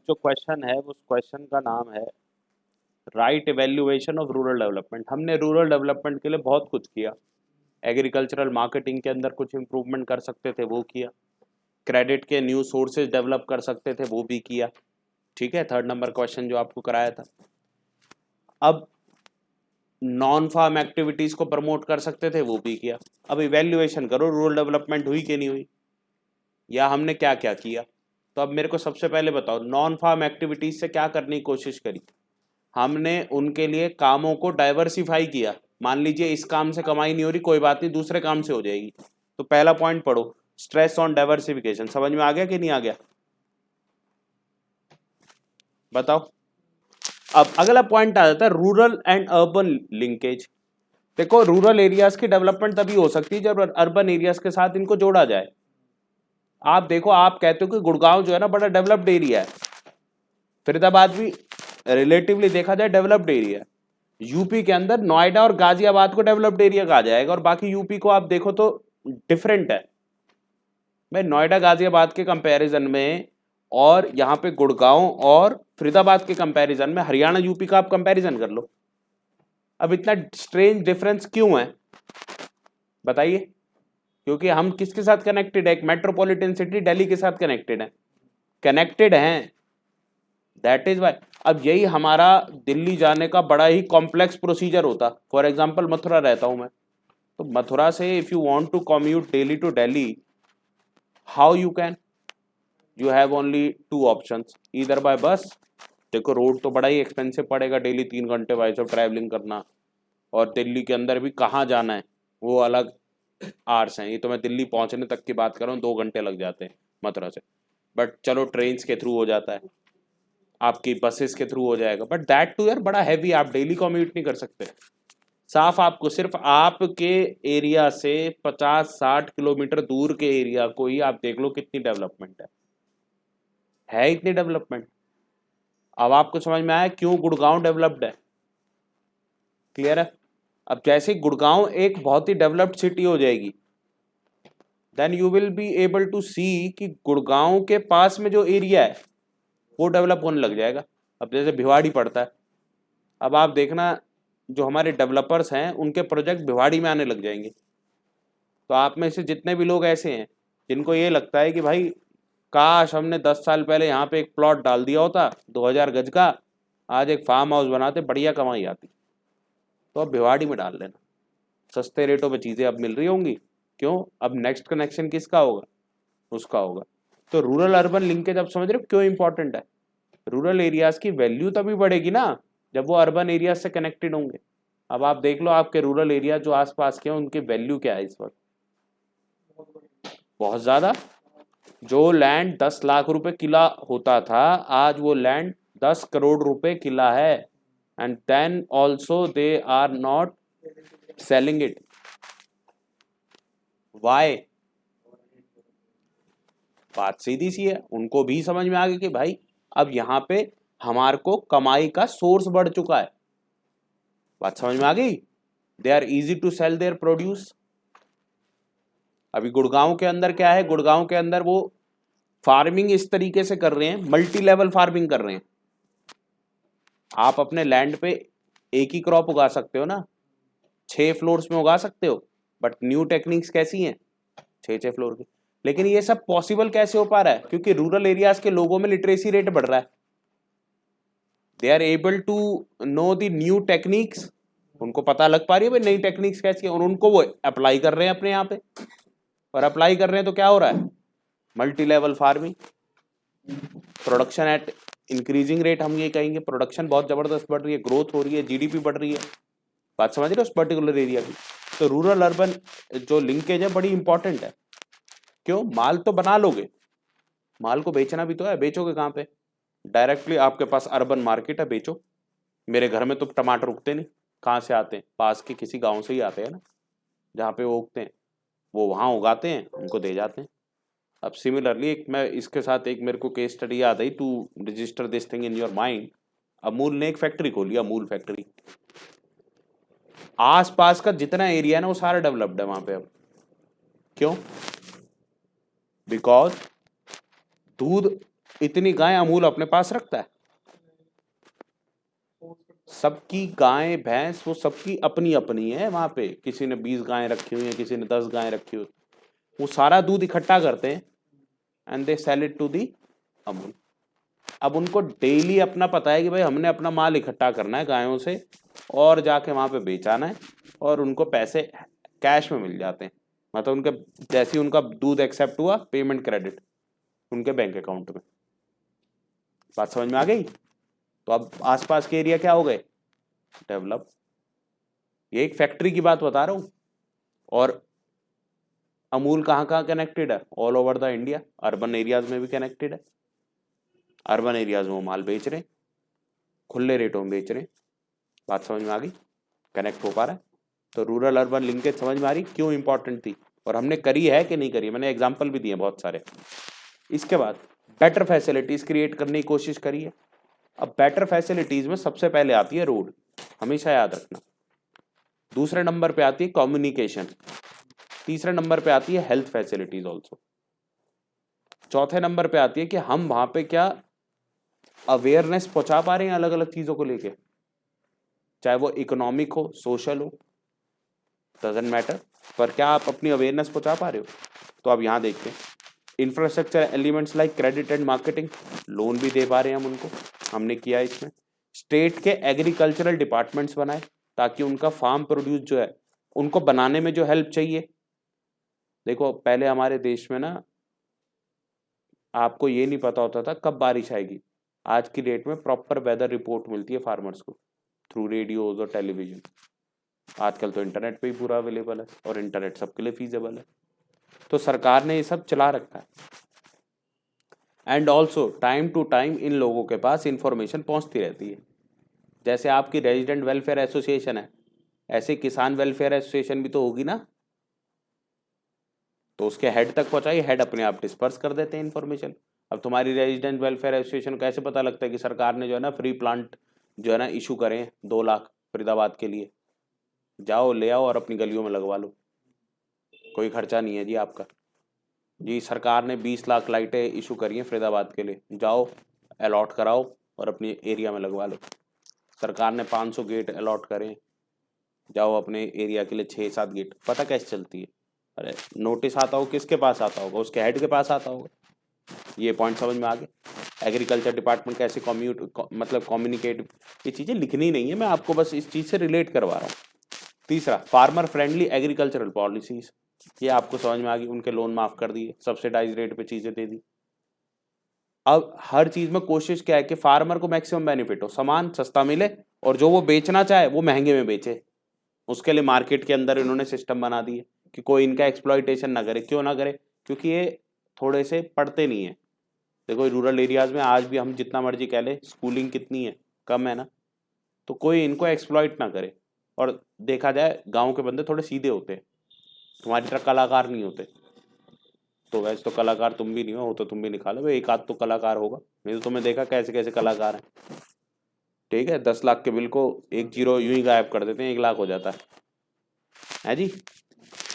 जो क्वेश्चन है उस क्वेश्चन का नाम है right evaluation of rural development. हमने रूरल डेवलपमेंट के लिए बहुत कुछ किया, एग्रीकल्चरल मार्केटिंग के अंदर कुछ इम्प्रूवमेंट कर सकते थे वो किया, क्रेडिट के न्यू सोर्सेज डेवलप कर सकते थे वो भी किया। ठीक है, 3rd नंबर क्वेश्चन जो आपको कराया था। अब नॉन फार्म एक्टिविटीज को प्रमोट कर सकते थे वो भी किया। अब इवेल्युएशन करो रूरल डेवलपमेंट हुई कि नहीं हुई, या हमने क्या क्या किया। तो अब मेरे को सबसे पहले बताओ, नॉन फार्म एक्टिविटीज से क्या करने की कोशिश करी। हमने उनके लिए कामों को डाइवर्सिफाई किया। मान लीजिए इस काम से कमाई नहीं हो रही, कोई बात नहीं, दूसरे काम से हो जाएगी। तो पहला पॉइंट पढ़ो, स्ट्रेस ऑन डाइवर्सिफिकेशन। समझ में आ गया कि नहीं आ गया, बताओ। अब अगला पॉइंट आ जाता है रूरल एंड अर्बन लिंकेज। देखो, रूरल एरियाज की डेवलपमेंट तभी हो सकती है जब अर्बन एरियाज के साथ इनको जोड़ा जाए। आप देखो, आप कहते हो कि गुड़गांव जो है ना बड़ा डेवलप्ड एरिया है, फरीदाबाद भी रिलेटिवली देखा जाए डेवलप्ड एरिया है। यूपी के अंदर नोएडा और गाजियाबाद को डेवलप्ड एरिया कहा जाएगा, और बाकी यूपी को आप देखो तो डिफरेंट है। भाई नोएडा गाजियाबाद के कंपैरिजन में और यहाँ पे गुड़गांव और फरीदाबाद के कंपैरिजन में हरियाणा यूपी का आप कंपैरिजन कर लो। अब इतना स्ट्रेंज डिफरेंस क्यों है बताइए। क्योंकि हम किसके साथ कनेक्टेड है, एक मेट्रोपॉलिटन सिटी दिल्ली के साथ कनेक्टेड हैं, दैट इज वाई। अब यही हमारा दिल्ली जाने का बड़ा ही कॉम्प्लेक्स प्रोसीजर होता। फॉर एग्जांपल मथुरा रहता हूं मैं, तो मथुरा से if you want to commute daily to Delhi, how you can, you have only 2 options, either by bus. देखो रोड तो बड़ा ही एक्सपेंसिव पड़ेगा, डेली 3 घंटे भाई सब ट्रैवलिंग करना, और दिल्ली के अंदर भी कहाँ जाना है वो अलग आर्स हैं। ये तो मैं दिल्ली पहुंचने तक की बात कर रहा हूँ, 2 घंटे लग जाते हैं मथुरा से। बट चलो ट्रेन के थ्रू हो जाता है, आपकी बसेस के थ्रू हो जाएगा, बट दैट टू यार बड़ा हैवी, आप डेली कम्यूट नहीं कर सकते। साफ आपको सिर्फ आपके एरिया से 50-60 किलोमीटर दूर के एरिया को ही आप देख लो कितनी डेवलपमेंट है इतनी डेवलपमेंट। अब आपको समझ में आया क्यों गुड़गांव डेवलप्ड है, क्लियर है। अब जैसे गुड़गांव एक बहुत ही डेवलप्ड सिटी हो जाएगी, then you will be able to see कि गुड़गांव के पास में जो एरिया है वो डेवलप होने लग जाएगा। अब जैसे भिवाड़ी पड़ता है, अब आप देखना जो हमारे डेवलपर्स हैं उनके प्रोजेक्ट भिवाड़ी में आने लग जाएंगे। तो आप में से जितने भी लोग ऐसे हैं जिनको ये लगता है कि भाई काश हमने 10 साल पहले यहाँ पे एक प्लॉट डाल दिया होता 2000 गज का, आज एक फार्म हाउस बनाते, बढ़िया कमाई आती, तो अब भिवाड़ी में डाल लेना, सस्ते रेटों पे चीज़ें अब मिल रही होंगी। क्यों, अब नेक्स्ट कनेक्शन किसका होगा, उसका होगा। तो रूरल अर्बन लिंकेज अब समझ रहे हो क्यों इंपॉर्टेंट है। रूरल एरियाज की वैल्यू तभी बढ़ेगी ना जब वो अर्बन एरियाज से कनेक्टेड होंगे। अब आप देख लो आपके रूरल एरिया जो आसपास के हैं उनकी वैल्यू क्या है इस वक्त, बहुत ज्यादा। जो लैंड 10 लाख रुपए किला होता था, आज वो लैंड 10 करोड़ रुपए किला है, and then also they are not selling it. Why, बात सीधी सी है, उनको भी समझ में आ गया कि भाई अब यहाँ पे हमारे को कमाई का सोर्स बढ़ चुका है। बात समझ में आ गई, they are easy to sell their produce. अभी गुड़गांव के अंदर क्या है, गुड़गांव के अंदर वो फार्मिंग इस तरीके से कर रहे हैं, मल्टी लेवल फार्मिंग कर रहे हैं। आप अपने लैंड पे एक ही क्रॉप उगा सकते हो ना, 6 फ्लोर्स में उगा सकते हो, बट न्यू टेक्निक्स कैसी हैं, 6 फ्लोर की। लेकिन ये सब पॉसिबल कैसे हो पा रहा है, क्योंकि रूरल एरियाज के लोगों में लिटरेसी रेट बढ़ रहा है, they are able to know the new techniques, उनको पता लग पा रही है भाई नई टेक्निक्स कैसी है, और उनको वो अप्लाई कर रहे हैं अपने यहाँ पे। और अप्लाई कर रहे हैं तो क्या हो रहा है, multi level farming, production at increasing rate, हम ये कहेंगे प्रोडक्शन बहुत जबरदस्त बढ़ रही है, ग्रोथ हो रही है, जीडीपी बढ़ रही है। बात समझ रहे हो उस पर्टिकुलर एरिया की। तो रूरल अर्बन जो लिंकेज है बड़ी इंपॉर्टेंट है। क्यों, माल तो बना लोगे, माल को बेचना भी तो है, बेचोगे कहाँ पे, डायरेक्टली आपके पास अर्बन मार्केट है, बेचो। मेरे घर में तो टमाटर उगते नहीं, कहाँ से आते हैं, पास के किसी गांव से ही आते हैं ना, जहाँ पे वो उगते हैं वो वहाँ उगाते हैं, उनको दे जाते हैं। अब सिमिलरली एक मैं इसके साथ एक मेरे को केस स्टडी याद आई, to register this thing in your mind. Amul ने एक फैक्ट्री खोली, अमूल फैक्ट्री, आसपास का जितना एरिया है ना वो सारा डेवलप्ड है वहां पे अब। क्यों, बिकॉज दूध इतनी गाय अमूल अपने पास रखता है? सबकी गाय भैंस वो सबकी अपनी अपनी है वहां पे, किसी ने 20 गायें रखी हुई है, किसी ने 10 गायें रखी हुई, वो सारा दूध इकट्ठा करते हैं and they sell it to the Amul. अब उनको डेली अपना पता है कि भाई हमने अपना माल इकट्ठा करना है गायों से और जाके वहां पे बेचाना है, और उनको पैसे कैश में मिल जाते हैं, मतलब उनके जैसे ही उनका दूध एक्सेप्ट हुआ पेमेंट क्रेडिट उनके बैंक अकाउंट में। बात समझ में आ गई? तो अब आसपास के एरिया क्या हो गए? डेवलप। ये एक फैक्ट्री की बात बता रहा हूं। और अमूल कहाँ कहाँ कनेक्टेड है? All over the India, urban areas में भी कनेक्टेड है। अर्बन एरियाज में वो माल बेच रहे हैं, खुले रेटों में बेच रहे हैं। बात समझ में आ गई? कनेक्ट हो पा रहा है? तो रूरल अर्बन लिंकेज समझ में आ रही क्यों इंपॉर्टेंट थी, और हमने करी है कि नहीं करी? मैंने एग्जाम्पल भी दिए बहुत सारे। इसके बाद बेटर फैसिलिटीज क्रिएट करने की कोशिश करी है। अब बेटर फैसिलिटीज में सबसे पहले आती है रोड, हमेशा याद रखना। दूसरे नंबर पे आती है कम्युनिकेशन। तीसरे नंबर पे आती है हेल्थ फैसिलिटीज ऑल्सो। चौथे नंबर पे आती है कि हम वहां पे क्या अवेयरनेस पहुंचा पा रहे हैं अलग अलग चीजों को लेके, चाहे वो इकोनॉमिक हो, सोशल हो, डजंट मैटर, पर क्या आप अपनी अवेयरनेस पहुंचा पा रहे हो? तो अब यहां देखते हैं infrastructure elements like credit and marketing, loan भी दे पा रहे हैं हम उनको, हमने किया इसमें। स्टेट के एग्रीकल्चरल डिपार्टमेंट्स बनाए ताकि उनका फार्म प्रोड्यूस जो है उनको बनाने में जो हेल्प चाहिए। देखो पहले हमारे देश में ना आपको ये नहीं पता होता था कब बारिश आएगी, आज की डेट में प्रॉपर वेदर रिपोर्ट मिलती है फार्मर्स को थ्रू रेडियोज और टेलीविजन। आजकल तो इंटरनेट पे ही पूरा अवेलेबल है, और इंटरनेट सबके लिए फीजेबल है, तो सरकार ने ये सब चला रखा है। And also time to time इन लोगों के पास इंफॉर्मेशन पहुंचती रहती है। जैसे आपकी रेजिडेंट वेलफेयर एसोसिएशन है, ऐसे किसान वेलफेयर एसोसिएशन भी तो होगी ना, तो उसके हेड तक पहुंचाई, हेड अपने आप डिस्पर्स कर देते हैं इन्फॉर्मेशन। अब तुम्हारी रेजिडेंट वेलफेयर एसोसिएशन कैसे पता लगता है कि सरकार ने जो है ना फ्री प्लांट जो है ना इशू करें 2 लाख फरीदाबाद के लिए? जाओ ले आओ और अपनी गलियों में लगवा लो, कोई खर्चा नहीं है जी आपका। जी सरकार ने 20 लाख लाइटें इशू करी हैं फरीदाबाद के लिए, जाओ अलॉट कराओ और अपने एरिया में लगवा लो। सरकार ने 500 गेट अलॉट करें, जाओ अपने एरिया के लिए 6-7 गेट। पता कैसे चलती है? अरे नोटिस आता हो किसके पास आता होगा? उसके हेड के पास आता होगा। ये पॉइंट समझ में आ गया? एग्रीकल्चर डिपार्टमेंट कैसे मतलब कम्युनिकेट, ये चीज़ें लिखनी नहीं है, मैं आपको बस इस चीज़ से रिलेट करवा रहा हूँ। तीसरा फार्मर फ्रेंडली एग्रीकल्चरल पॉलिसीज, ये आपको समझ में आ गई, उनके लोन माफ कर दिए, सब्सिडाइज रेट पे चीजें दे दी। अब हर चीज में कोशिश क्या है कि फार्मर को मैक्सिमम बेनिफिट हो, सामान सस्ता मिले, और जो वो बेचना चाहे वो महंगे में बेचे। उसके लिए मार्केट के अंदर इन्होंने सिस्टम बना दिए कि कोई इनका एक्सप्लॉइटेशन ना करे। क्यों ना करे? क्योंकि ये थोड़े से पढ़ते नहीं है। देखो रूरल एरियाज में आज भी हम जितना मर्जी कह ले स्कूलिंग कितनी है, कम है ना, तो कोई इनको एक्सप्लॉइट ना करे। और देखा जाए गाँव के बंदे थोड़े सीधे होते हैं, तुम्हारी तरह कलाकार नहीं होते। तो वैसे तो कलाकार तुम भी नहीं हो तो तुम भी निकालो, एक आध तो कलाकार होगा, नहीं तो तुमने देखा कैसे कैसे कलाकार हैं। ठीक है, 10 लाख के बिल को 1 जीरो यूं ही गायब कर देते हैं, 1 लाख हो जाता है जी।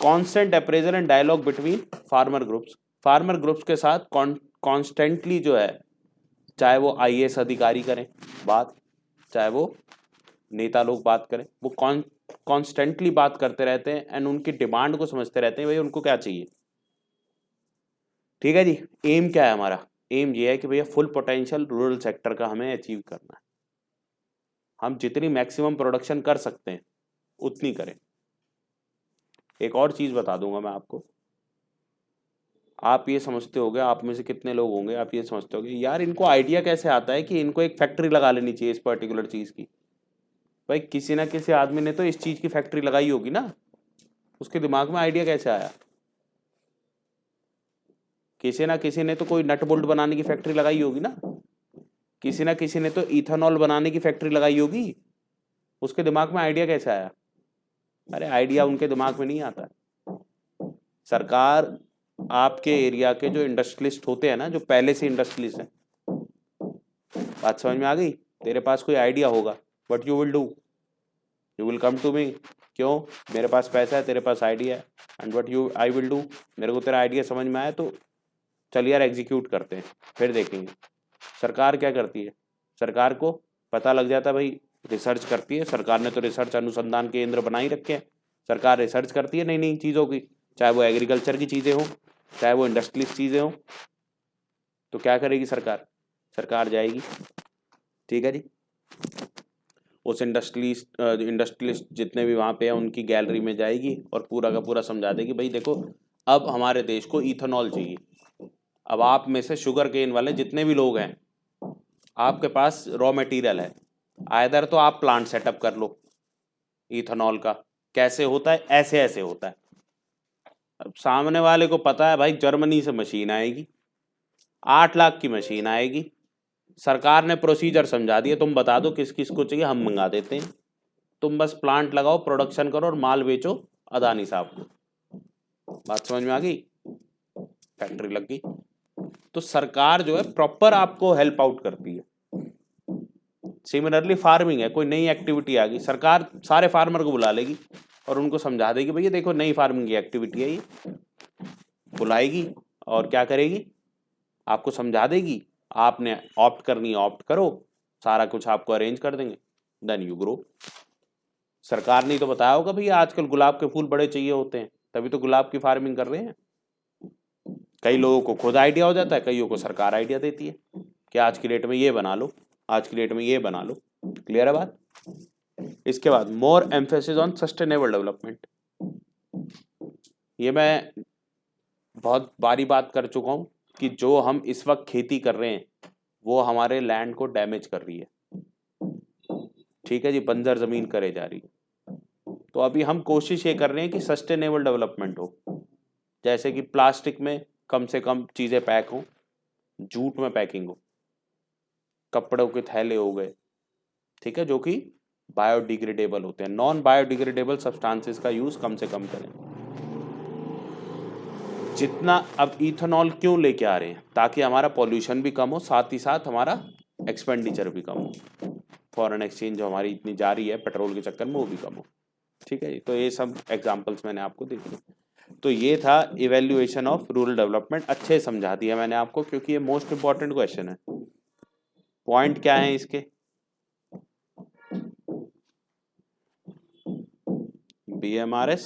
Constant appraisal and dialogue between farmer groups, farmer groups के साथ कॉन्स्टेंटली जो है, चाहे वो IAS अधिकारी करें बात, चाहे वो नेता लोग बात करें, वो कॉन्स्टेंटली बात करते रहते हैं एंड उनकी डिमांड को समझते रहते हैं भाई उनको क्या चाहिए। ठीक है जी। एम क्या है हमारा? एम ये है कि भैया फुल पोटेंशियल रूरल सेक्टर का हमें अचीव करना है। हम जितनी मैक्सिमम प्रोडक्शन कर सकते हैं उतनी करें। एक और चीज बता दूंगा मैं आपको, आप ये समझते होंगे, आप में से कितने लोग होंगे आप ये समझते होंगे यार इनको आइडिया कैसे आता है कि इनको एक फैक्ट्री लगा लेनी चाहिए इस पर्टिकुलर चीज की। भाई किसी ना किसी आदमी ने तो इस चीज की फैक्ट्री लगाई होगी ना, उसके दिमाग में आइडिया कैसे आया? किसी ना किसी ने तो कोई नट बोल्ट बनाने की फैक्ट्री लगाई होगी ना, किसी ना किसी ने तो इथेनॉल बनाने की फैक्ट्री लगाई होगी, उसके दिमाग में आइडिया कैसे आया? अरे आइडिया उनके दिमाग में नहीं आता। सरकार आपके एरिया के जो इंडस्ट्रियलिस्ट होते हैं ना, जो पहले से इंडस्ट्रियलिस्ट हैं, बात समझ में आ गई? तेरे पास कोई आइडिया होगा, what you will do? You will come to me, क्यों? मेरे पास पैसा है, तेरे पास आइडिया है, and what you I will do, मेरे को तेरा आइडिया समझ में आया तो चल यार एग्जीक्यूट करते हैं, फिर देखेंगे। सरकार क्या करती है, सरकार को पता लग जाता है भाई, रिसर्च करती है सरकार ने, तो रिसर्च अनुसंधान केंद्र बना ही रखे हैं। सरकार रिसर्च करती है नई नई चीज़ों की, चाहे वो एग्रीकल्चर की चीज़ें हों, चाहे वो इंडस्ट्रीज चीज़ें हों। तो क्या करेगी सरकार, सरकार जाएगी, ठीक है जी, उस इंडस्ट्रियलिस्ट जितने भी वहाँ पे हैं उनकी गैलरी में जाएगी और पूरा का पूरा समझा देगी, भाई देखो अब हमारे देश को इथेनॉल चाहिए। अब आप में से शुगर केन वाले जितने भी लोग हैं, आपके पास रॉ मटेरियल है, आइदर तो आप प्लांट सेटअप कर लो इथेनॉल का। कैसे होता है, ऐसे ऐसे होता है। अब सामने वाले को पता है भाई जर्मनी से मशीन आएगी, 8 लाख की मशीन आएगी, सरकार ने प्रोसीजर समझा दिया, तुम बता दो किस किस को चाहिए, हम मंगा देते हैं, तुम बस प्लांट लगाओ, प्रोडक्शन करो और माल बेचो अदानी साहब को। बात समझ में आ गई, फैक्ट्री लग गई। तो सरकार जो है प्रॉपर आपको हेल्प आउट करती है। सिमिलरली फार्मिंग है, कोई नई एक्टिविटी आ गई, सरकार सारे फार्मर को बुला लेगी और उनको समझा देगी, भैया देखो नई फार्मिंग की एक्टिविटी है ये, बुलाएगी और क्या करेगी, आपको समझा देगी, आपने ऑप्ट करनी है ऑप्ट करो, सारा कुछ आपको अरेंज कर देंगे, देन यू ग्रो। सरकार ने तो बताया होगा भैया आजकल गुलाब के फूल बड़े चाहिए होते हैं, तभी तो गुलाब की फार्मिंग कर रहे हैं। कई लोगों को खुद आइडिया हो जाता है, कईयों को सरकार आइडिया देती है कि आज की डेट में ये बना लो, आज की डेट में ये बना लो। क्लियर है बात। इसके बाद मोर एम्फेसिस ऑन सस्टेनेबल डेवलपमेंट। ये मैं बहुत बारी बात कर चुका हूं कि जो हम इस वक्त खेती कर रहे हैं वो हमारे लैंड को डैमेज कर रही है, ठीक है जी, बंजर जमीन करे जा रही है। तो अभी हम कोशिश ये कर रहे हैं कि सस्टेनेबल डेवलपमेंट हो, जैसे कि प्लास्टिक में कम से कम चीजें पैक हो, जूट में पैकिंग हो, कपड़ों के थैले हो गए, ठीक है, जो कि बायोडिग्रेडेबल होते हैं। नॉन बायोडिग्रेडेबल सब्सटेंसेस का यूज कम से कम करें। जितना अब इथेनॉल क्यों लेके आ रहे हैं, ताकि हमारा पॉल्यूशन भी कम हो, साथ ही साथ हमारा एक्सपेंडिचर भी कम हो, फॉरेन एक्सचेंज जो हमारी इतनी जा रही है पेट्रोल के चक्कर में वो भी कम हो, ठीक है। तो ये सब एग्जांपल्स मैंने आपको दे दिए। तो ये था इवेल्युएशन ऑफ रूरल डेवलपमेंट, अच्छे समझा दिया मैंने आपको क्योंकि ये मोस्ट इंपॉर्टेंट क्वेश्चन है। पॉइंट क्या है इसके, BMRS,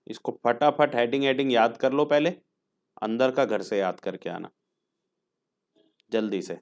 इसको फटाफट हेडिंग हेडिंग याद कर लो, पहले अंदर का घर से याद करके आना जल्दी से।